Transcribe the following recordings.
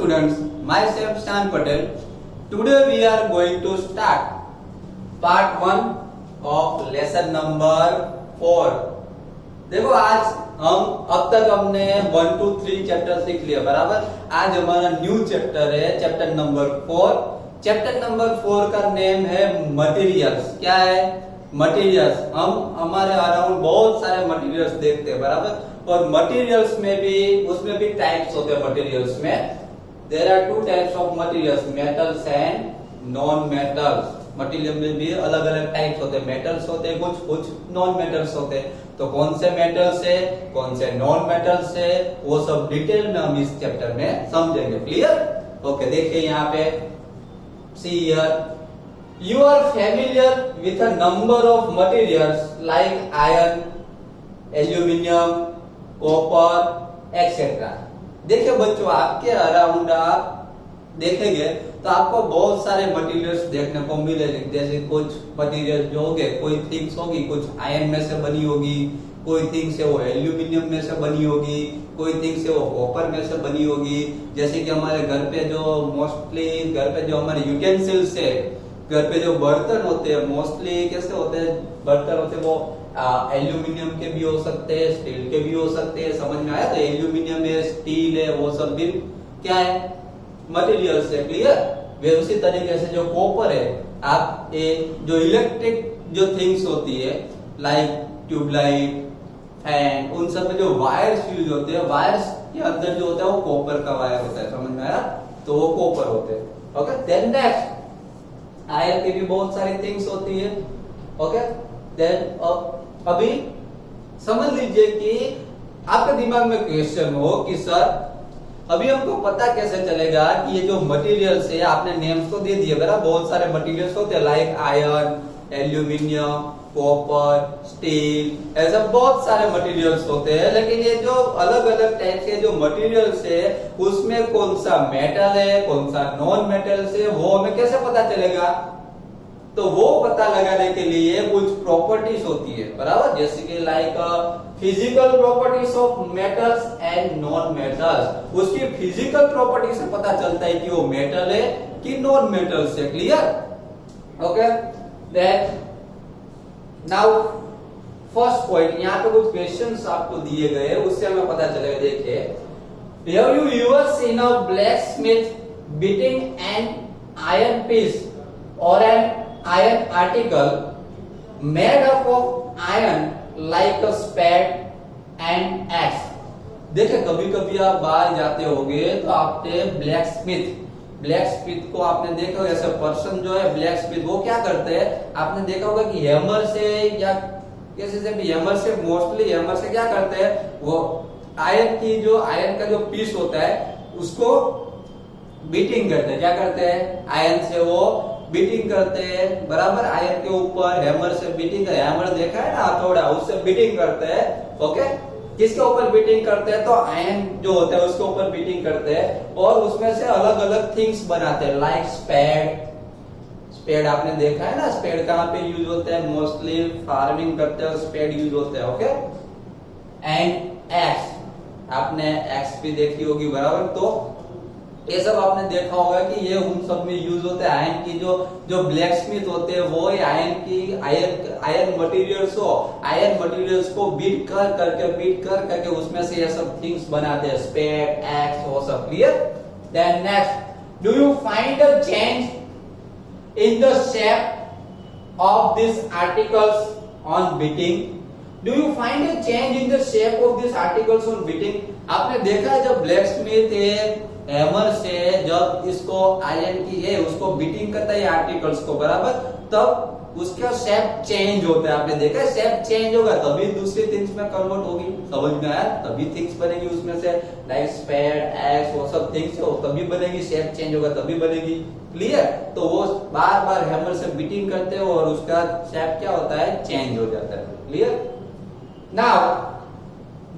students, myself Shan Patel. Today we are going to start part 1 of lesson number 4. देखो आज हम अब तक हमने 1 2 3 चैप्टर सीख लिया बराबर। आज हमारा न्यू चैप्टर है चैप्टर नंबर 4। चैप्टर नंबर 4 का नेम है मटेरियल्स। क्या है? मटेरियल्स। हम हमारे अराउंड बहुत सारे मटेरियल्स देखते हैं बराबर। और मटेरियल्स में भी उसमें भी टाइप्स होते हैं। मटेरियल्स में there are two types of materials, metals and non metals. Material में भी अलग अलग टाइप्स होते हैं। मेटल्स होते हैं कुछ नॉन मेटल्स होते हैं। तो कौन से मेटल्स है, कौन से नॉन मेटल्स है, वो सब डिटेल में हम इस चैप्टर में समझेंगे। क्लियर? ओके, देखिए यहाँ पे see here, you are familiar with a number of materials like iron, aluminium, copper, etc. देखिए बच्चों, आपके अराउंड आप देखेंगे तो आपको बहुत सारे मटेरियल्स देखने को मिलेंगे। जैसे कुछ मटेरियल जो होंगे, कोई थिंग्स होगी, कुछ आयरन में से बनी होगी, कोई थिंग्स है वो एल्यूमिनियम में से बनी होगी, कोई थिंग्स है वो कॉपर में से बनी होगी। जैसे कि हमारे घर पे जो मोस्टली घर पे जो हमारे यूटेंसिल्स है, घर पे जो बर्तन होते हैं मोस्टली कैसे होते हैं बर्तन होते हैं, वो एल्यूमिनियम के भी हो सकते हैं, स्टील के भी हो सकते हैं। समझ में आया? तो एल्यूमिनियम है, स्टील है, वो सब भी क्या है? मटेरियल्स है। क्लियर? वे उसी तरीके से जो कॉपर है, आप जो इलेक्ट्रिक जो थिंग्स होती है लाइक ट्यूबलाइट, फैन, उन सब में जो वायर्स यूज होते हैं, वायर्स के अंदर जो होता है वो कॉपर का वायर होता है। समझ में आया? तो वो कॉपर होते हैं। ओके, देन नेक्स्ट आयरन की भी बहुत सारी थिंग्स होती है। ओके, देन अभी समझ लीजिए कि आपके दिमाग में क्वेश्चन हो कि सर अभी हमको पता कैसे चलेगा कि ये जो मटेरियल्स है, आपने नेम्स तो दे दिए बराबर, बहुत सारे मटेरियल्स होते हैं like iron, aluminium, copper, steel, ऐसा बहुत सारे मटेरियल्स होते हैं। लेकिन ये जो अलग अलग टाइप के जो मटेरियल्स है उसमें कौन सा मेटल है, कौन सा नॉन मेटल्स है, वो हमें कैसे पता चलेगा? तो वो पता लगाने के लिए कुछ प्रॉपर्टीज होती है बराबर। जैसे कि like physical properties of metals and non metals. उसकी फिजिकल प्रॉपर्टी से पता चलता है कि वो मेटल है कि नॉन मेटल्स है। Clear? Okay, then now first point, यहाँ पे कुछ क्वेश्चंस आपको दिए गए, उससे हमें पता चलेगा। देखिए, have you ever seen a blacksmith beating an iron piece और an iron article made up of iron like a spade and axe? देखिए, कभी कभी आप बाहर जाते होंगे तो आपने ब्लैक को आपने देखा होगा। ऐसा पर्सन जो है ब्लैक स्मिथ, वो क्या करते हैं? आपने देखा होगा कि हैमर से या किसी से भी हैमर से, मोस्टली हैमर से क्या करते हैं, वो आयरन का जो पीस होता है उसको बीटिंग करते हैं। क्या करते हैं? आयरन से वो बीटिंग करते हैं बराबर। आयरन के ऊपर हैमर से बीटिंग, हैमर देखा है ना, हथौड़ा, उससे बीटिंग करते हैं। ओके, किसके ऊपर बीटिंग करते हैं? तो आयरन जो होता है उसके ऊपर बीटिंग करते हैं और उसमें से अलग अलग थिंग्स बनाते हैं लाइक स्पेड आपने देखा है ना, स्पेड कहाँ पे यूज होता है? मोस्टली फार्मिंग करते हैं, स्पेड यूज होता है। ओके, एंड एक्स, आपने एक्स भी देखी होगी बराबर। तो ये सब आपने देखा होगा कि ये उन सब में यूज होते हैं। आयरन की जो ब्लैक स्मिथ होते हैं वो आयरन मटेरियल्स को बीट करके उसमें से ये सब थिंग्स बनाते हैं, स्पेड, एक्स, वो सब। Clear? Then next, do you find a change in the shape of this articles on beating? Do you find a change in the shape of this articles on beating? आपने देखा है जब black Smith है hammer से जब इसको iron की है उसको बीटिंग करता है आर्टिकल्स को बराबर, तब उसका शेप चेंज होता है। आपने देखा है शेप चेंज होगा तभी दूसरी थिंग्स में कन्वर्ट होगी। समझ में आया? तभी थिंग्स बनेगी उसमें से लाइक स्पेड, एक्स, वो सब थिंग्स हो तभी बनेगी। शेप चेंज होगा तभी बनेगी। क्लियर? तो वो बार बार हैमर से बीटिंग करते हो और उसका शेप क्या होता है? चेंज हो जाता है। Clear? Now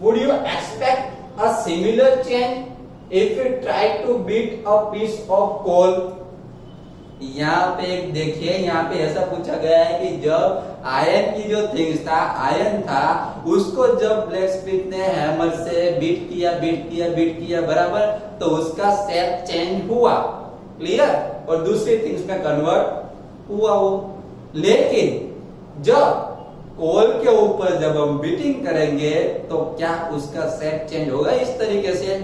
would you expect a similar change if you try to beat a piece of coal? यहाँ पे एक देखिए, यहाँ पे ऐसा पूछा गया है कि जब आयरन की जो थिंग्स था, आयरन था, उसको जब ब्लैक स्मिथ ने हैमर से बीट किया बराबर, तो उसका शेप चेंज हुआ, क्लियर, और दूसरी थिंग्स में कन्वर्ट हुआ वो। लेकिन जब कोल के ऊपर जब हम बीटिंग करेंगे तो क्या उसका शेप चेंज होगा इस तरीके से?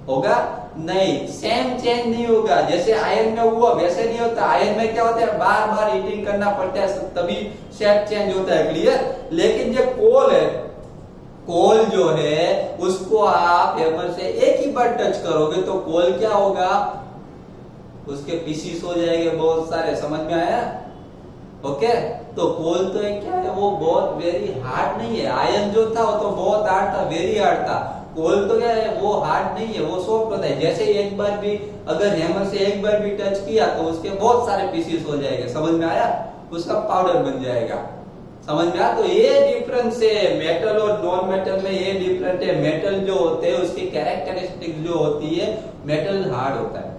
होगा नहीं, सेम चेंज नहीं होगा। जैसे आयरन में हुआ वैसे नहीं होता। आयरन में क्या होता है, बार बार हीटिंग करना पड़ता है तभी शेप चेंज होता है, क्लियर। लेकिन ये कोल है, कोल जो है उसको आप हैमर से एक ही बार टच करोगे तो कोल क्या होगा, उसके पीसीस हो जाएंगे बहुत सारे, समझ में आया? ओके, तो कोल तो क्या है, वो बहुत वेरी हार्ड नहीं है। आयरन जो था वो तो बहुत हार्ड था, वेरी हार्ड था। कोल तो क्या है, वो हार्ड नहीं है, वो सॉफ्ट होता है। जैसे एक बार भी अगर हैमर से एक बार भी टच किया तो उसके बहुत सारे पीसेस हो जाएंगे, समझ में आया? उसका पाउडर बन जाएगा, समझ में आया? तो ये डिफरेंस है मेटल और नॉन मेटल में, ये डिफरेंट है। मेटल जो होते हैं उसकी कैरेक्टरिस्टिक जो होती है, मेटल हार्ड होता है,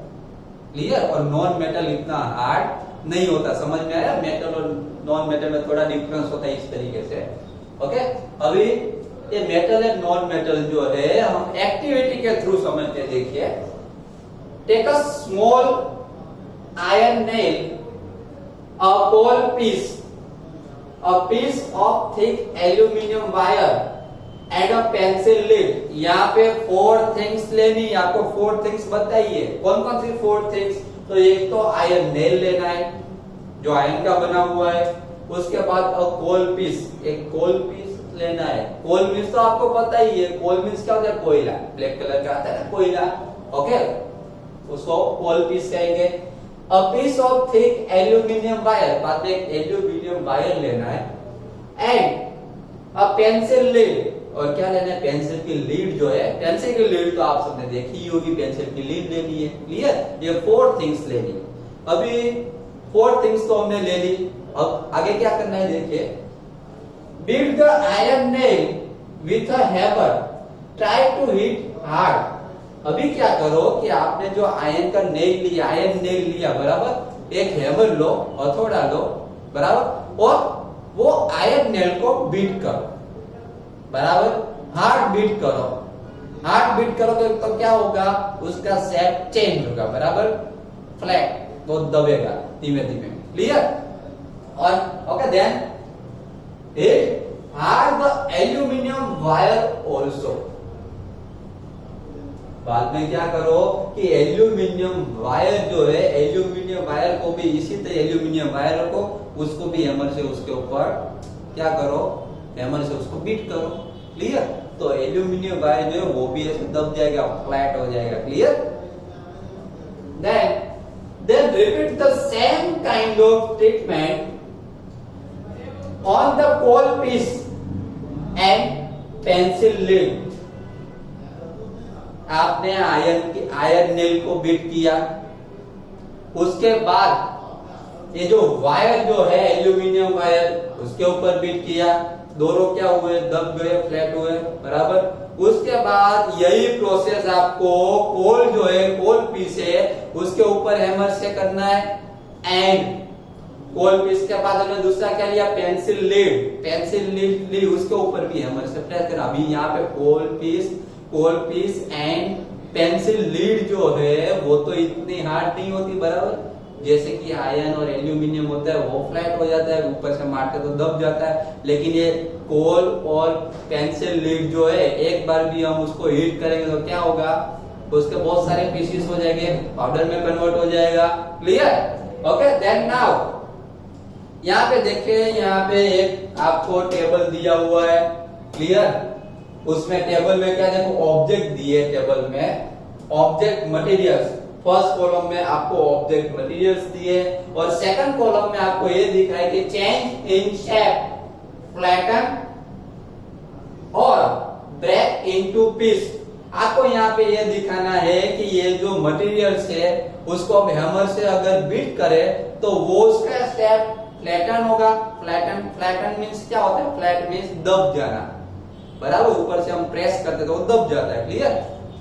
क्लियर, और नॉन मेटल इतना हार्ड नहीं होता, समझ में आया? मेटल और नॉन मेटल में थोड़ा डिफरेंस होता है इस तरीके से। ओके, अभी ये मेटल एंड नॉन मेटल जो है हम एक्टिविटी के थ्रू समझते हैं। देखिए, take a small iron nail, a coal piece, a piece of thick aluminium wire and a pencil lead. यहाँ पे 4 थिंग्स लेनी, आपको 4 थिंग्स बताइए। कौन कौन सी 4 थिंग्स? तो एक तो आयरन नेल लेना है जो आयरन का बना हुआ है, उसके बाद अ कोल पीस, एक कोल पीस लेना है। कोल मीन्स तो आपको पता ही है, कोल मीन्स क्या होता है, कोयला, ब्लैक कलर का आता है ना कोयला, ओके, उसको कोल पीस कहेंगे। A piece of thick aluminium wire, बाद में एक एल्यूमिनियम वायर लेना है, एंड अ पेंसिल लीड, और क्या लेना है, पेंसिल की लीड जो है, पेंसिल की लीड तो आप सबने देखी होगी, पेंसिल की लीड लेनी है, क्लियर। ये 4 थिंग्स लेनी है। अभी 4 थिंग्स तो हमने ले ली, अब आगे क्या करना है, देखिए, beat the iron nail with a hammer, try to hit hard। अभी क्या करो कि आपने जो आयरन का नेल लिया, आयरन नेल लिया बराबर, एक हैमर लो, हथौड़ा लो बराबर, और वो आयरन नेल को बीट करो बराबर, हार्ड बीट करो, हार्ड बीट करो तो क्या होगा, उसका शेप चेंज होगा बराबर, फ्लैट, वो दबेगा धीमे धीमे, क्लियर। और okay, then hit hard the aluminum wire also। बाद में क्या करो कि एल्यूमिनियम वायर जो है, एल्यूमिनियम वायर को भी इसी तरह, एल्यूमिनियम वायर को उसको भी हैमर से उसके ऊपर क्या करो, हैमर से उसको बीट करो, क्लियर। तो एल्यूमिनियम वायर जो है वो भी ऐसे दब जाएगा, फ्लैट हो जाएगा, clear. then repeat the same kind of treatment on the coal piece and pencil lead। आपने आयरन नेल को बीट किया, उसके बाद ये जो वायर जो है एल्यूमिनियम वायर, उसके ऊपर बीट किया, दोनों क्या हुए, दब गए, फ्लैट हुए बराबर। उसके बाद यही प्रोसेस आपको कोल जो है, कोल पीस है, उसके ऊपर हैमर से करना है, एंड कोल पीस के बाद हमने दूसरा क्या लिया, पेंसिल लीड, पेंसिल लीड ली, उसके ऊपर भी हैमर से प्रेस करना। अभी यहाँ पे कोल पीस एंड पेंसिल लीड जो है वो तो इतनी हार्ड नहीं होती बराबर, जैसे कि आयरन और एल्यूमिनियम होता है वो फ्लैट हो जाता है, ऊपर से मारते तो दब जाता है। लेकिन ये कोल और पेंसिल लीड जो है, एक बार भी हम उसको हीट करेंगे तो क्या होगा, उसके बहुत सारे पीसेस हो जाएंगे, पाउडर में कन्वर्ट हो जाएगा, क्लियर। ओके, देन नाउ यहाँ पे देखिए, यहाँ पे एक आपको टेबल दिया हुआ है, क्लियर। उसमें टेबल में क्या, देखो ऑब्जेक्ट दिए, टेबल में ऑब्जेक्ट मटेरियल्स, फर्स्ट कॉलम में आपको ऑब्जेक्ट मटेरियल्स दिए, और सेकंड कॉलम में आपको ये दिख रहा है कि चेंज इन शेप, फ्लैटन और ब्रेक इनटू पीस। आपको यहाँ पे ये दिखाना है कि ये जो मटेरियल्स है उसको हम हैमर से अगर बीट करें तो वो उसका शेप फ्लैटन होगा। फ्लैटन मींस क्या होता है, फ्लैट मींस दब जाना बराबर, ऊपर से हम प्रेस करते तो वो दब जाता है, क्लियर।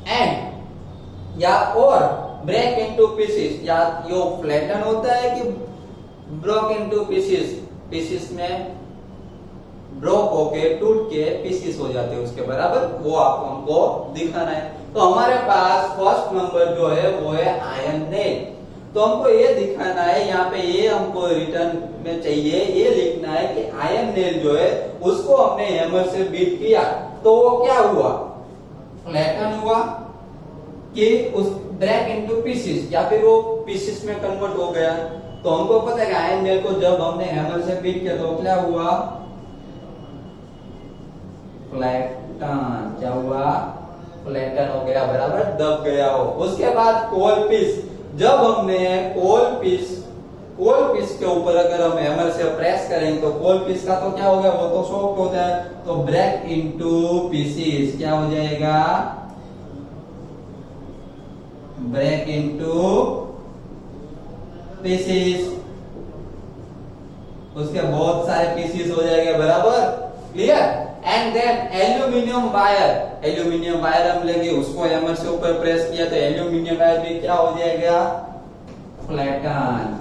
एंड या और ब्रेक इनटू पीसेस, या यो फ्लैटन होता है कि ब्रेक इनटू पीसेस, पीसेस में ब्रोक होके टूट के पीसीस हो जाते हैं उसके बराबर, वो आपको हमको दिखाना है। तो हमारे पास फर्स्ट नंबर जो है वो है आयरन नेल। तो हमको ये दिखाना है, यहाँ पे ये हमको रिटर्न में चाहिए, ये लिखना है कि आयरन नेल जो है उसको हमने हैमर से बीट किया तो वो क्या हुआ, फ्लैटन हुआ कि उस ब्रेक इनटू पीसेस, या फिर वो पीसेस में कन्वर्ट हो गया। तो हमको पता है कि आयरन नेल को जब हमने हैमर से बीट किया तो क्या हुआ, फ्लैटन। क्या हुआ, फ्लैटन हो गया, बराबर, दब गया हो। उसके बाद कोल पीस, जब हमने कोल पीस के ऊपर अगर हम हैमर से प्रेस करेंगे तो कोल पीस का तो क्या हो गया, वो तो सॉफ्ट होता है, तो ब्रेक इनटू पीसेस क्या हो जाएगा, ब्रेक इनटू पीसेस। उसके बहुत सारे पीसेस हो जाएंगे, बराबर, clear. And then aluminium wire हम लेंगे, उसको हैमर से ऊपर प्रेस किया तो एल्यूमिनियम वायर भी क्या हो जाएगा, फ्लैटन।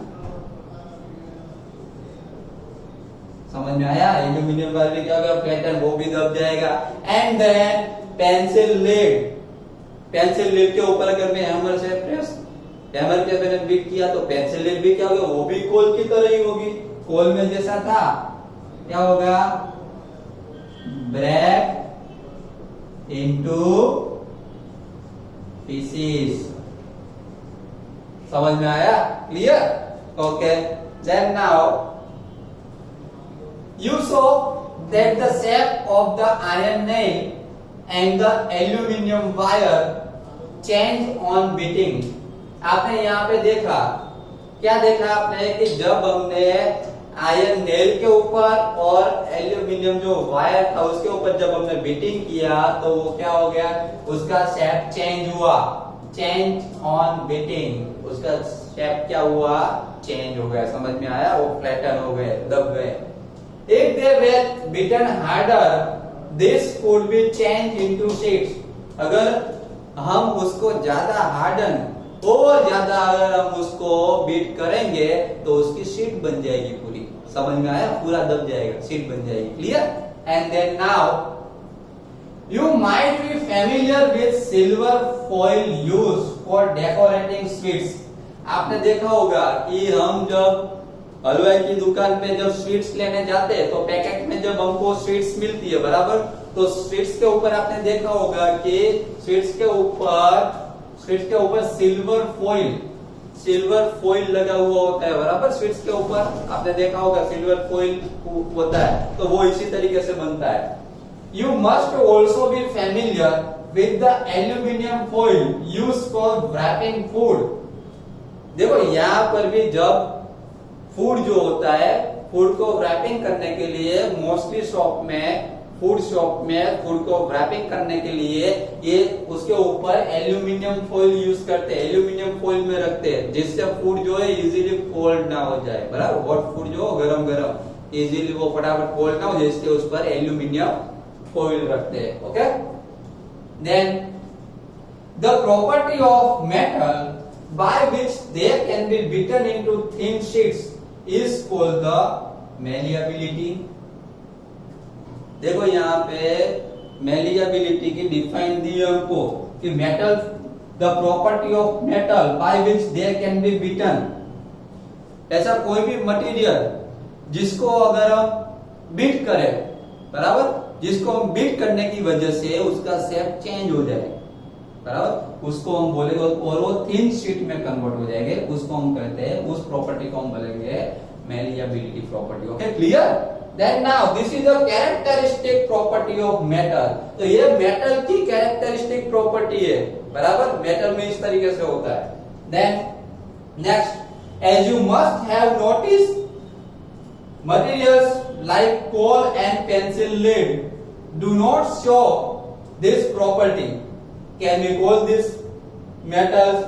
समझ में आया, एल्यूमिनियम वायर भी क्या होगा, फ्लैटन, वो भी दब जाएगा। एंड देन पेंसिल लीड के ऊपर अगर मैं हैमर से हैमर के मैंने बीट किया तो पेंसिल लीड भी क्या होगा, वो भी कोल की तरह ही होगी, कोल में जैसा था, क्या होगा, ब्रेक इनटू पीसेस। समझ में आया, clear, okay. Then now you saw that the shape of the iron nail and the aluminum wire change on beating। आपने यहाँ पे देखा, क्या देखा आपने, कि जब हमने आयरन नेल के ऊपर और एल्यूमिनियम जो वायर था उसके ऊपर जब हमने बीटिंग किया तो वो क्या हो गया, उसका शेप चेंज हुआ, चेंज ऑन बीटिंग, उसका शेप क्या हुआ, चेंज हो गया। समझ में आया, वो फ्लैटन हो गए, दब गए। If they were beaten harder, this could be changed into sheets। अगर हम उसको ज्यादा हार्डन और ज्यादा अगर हम उसको बीट करेंगे तो उसकी शीट बन जाएगी पूरी। समझ में आया, पूरा दब जाएगा, शीट बन जाएगी, clear. And then now you might be familiar with silver foil used for decorating sweets। आपने देखा होगा कि हम जब हलवाई की दुकान पे जब स्वीट्स लेने जाते हैं तो पैकेट में जब हमको स्वीट्स मिलती है, बराबर, तो स्वीट्स के ऊपर आपने देखा होगा कि स्वीट्स के ऊपर सिल्वर फॉइल लगा हुआ होता है, बराबर। स्वीट्स के ऊपर आपने देखा होगा सिल्वर फॉइल होता है, तो वो इसी तरीके से बनता है। You must also be familiar with the aluminium foil used for wrapping food. देखो यहाँ पर भी जब फूड जो होता है, फूड को रैपिंग करने के लिए मोस्टली फूड शॉप में फूड को रैपिंग करने के लिए ये उसके ऊपर एल्यूमिनियम फॉइल यूज करते हैं, एल्यूमिनियम फॉइल में रखते हैं, जिससे फूड जो है इजीली कोल्ड ना हो जाए, बराबर। हॉट फूड जो गरम इजीली वो फटाफट कोल्ड ना हो जाए, इसलिए उस पर एल्यूमिनियम फॉइल रखते हैं, okay. Then the property of metal by which they can be beaten into thin sheets is called the malleability। देखो यहाँ पे malleability की डिफाइन दी है हमको कि metal, the property of metal by which they can be beaten। ऐसा कोई भी मटेरियल जिसको अगर हम बीट करें, बराबर, जिसको हम बीट करने की वजह से उसका शेप चेंज हो जाए, बराबर, उसको हम बोलेंगे और वो थिन शीट में कन्वर्ट हो जाएंगे, उसको हम कहते हैं, उस प्रॉपर्टी को हम बोलेंगे malleability property, okay, clear. Then now this is a characteristic property of metal. तो ये मेटल की कैरेक्टरिस्टिक प्रॉपर्टी है, बराबर, मेटल में इस तरीके से होता है। Then next, as you must have notice materials like coal and pencil lead do not show this property. Can we call this metals?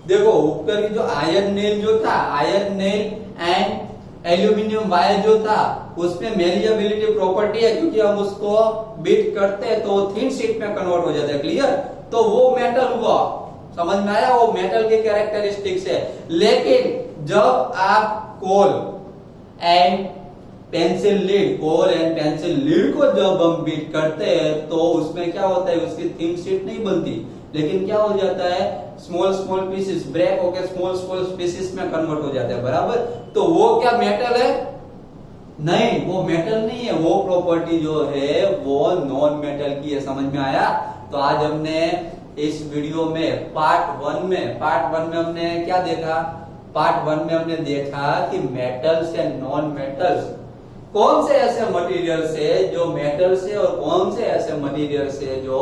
देखो ऊपर की जो आयरन नेल जो था, iron nail and aluminium wire जो था, उसमें मैलिएबिलिटी प्रॉपर्टी है, क्योंकि हम उसको बीट करते हैं तो थिन शीट में कन्वर्ट हो जाता है, क्लियर। तो वो मेटल हुआ, समझ में आया, वो मेटल के कैरेक्टरिस्टिक्स है। लेकिन जब आप coal and pencil lead, coal and pencil lead को जब हम बीट करते हैं तो उसमें क्या होता है, उसकी थिन शीट नहीं बनती, लेकिन क्या हो जाता है, स्मॉल स्मॉल पीसेस ब्रेक होकर स्मॉल स्मॉल पीसेस में कन्वर्ट हो जाते हैं, बराबर। तो वो क्या मेटल है? नहीं, वो मेटल नहीं है, वो प्रॉपर्टी जो है वो नॉन मेटल की है। समझ में आया? तो आज हमने इस वीडियो में पार्ट वन में हमने क्या देखा? पार्ट वन में हमने देखा कि मेटल्स एंड नॉन मेटल्स, कौन से ऐसे मटेरियल्स है जो मेटल्स है और कौन से ऐसे मटेरियल्स है जो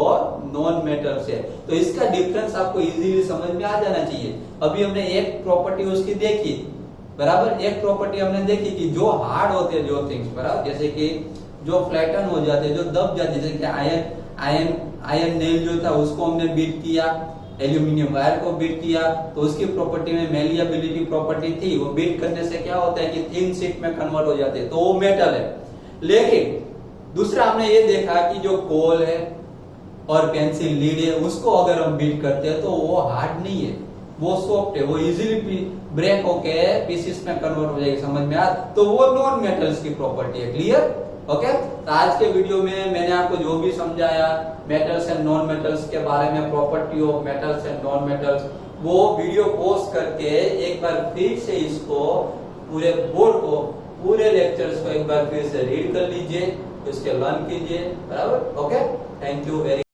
नॉन मेटल्स है। तो इसका डिफरेंस आपको इजीली समझ में आ जाना चाहिए। अभी हमने एक प्रॉपर्टी उसकी देखी, बराबर। एक प्रॉपर्टी हमने देखी कि जो हार्ड होते हैं जो थिंग्स, बराबर, जैसे कि जो फ्लैटन हो जाते हैं, जो दब जाते हैं, जैसे कि आयन नेल जो था उसको हमने बीट किया, एल्यूमिनियम वायर को बीट किया, तो उसकी प्रॉपर्टी में मेलिएबिलिटी प्रॉपर्टी थी, वो बीट करने से क्या होता है कि थिन शीट में कन्वर्ट हो जाते हैं, तो वो मेटल है। लेकिन दूसरा हमने ये देखा कि जो कोल है और पेंसिल लीड है उसको अगर हम बीट करते हैं तो वो हार्ड नहीं है, वो सॉफ्ट है, वो इजीली ब्रेक होके पीसेस में कन्वर्ट हो जाएगी। समझ में आ? तो वो नॉन मेटल्स की प्रॉपर्टी है। क्लियर? ओके। तो आज के वीडियो में मैंने आपको जो भी समझाया मेटल्स एंड नॉन मेटल्स के बारे में, property of metals and non metals, वो वीडियो पॉज करके एक बार फिर से इसको पूरे बोर्ड को, पूरे लेक्चर्स को एक बार फिर से रीड कर लीजिए, इसके लर्न कीजिए, बराबर। Okay, thank you very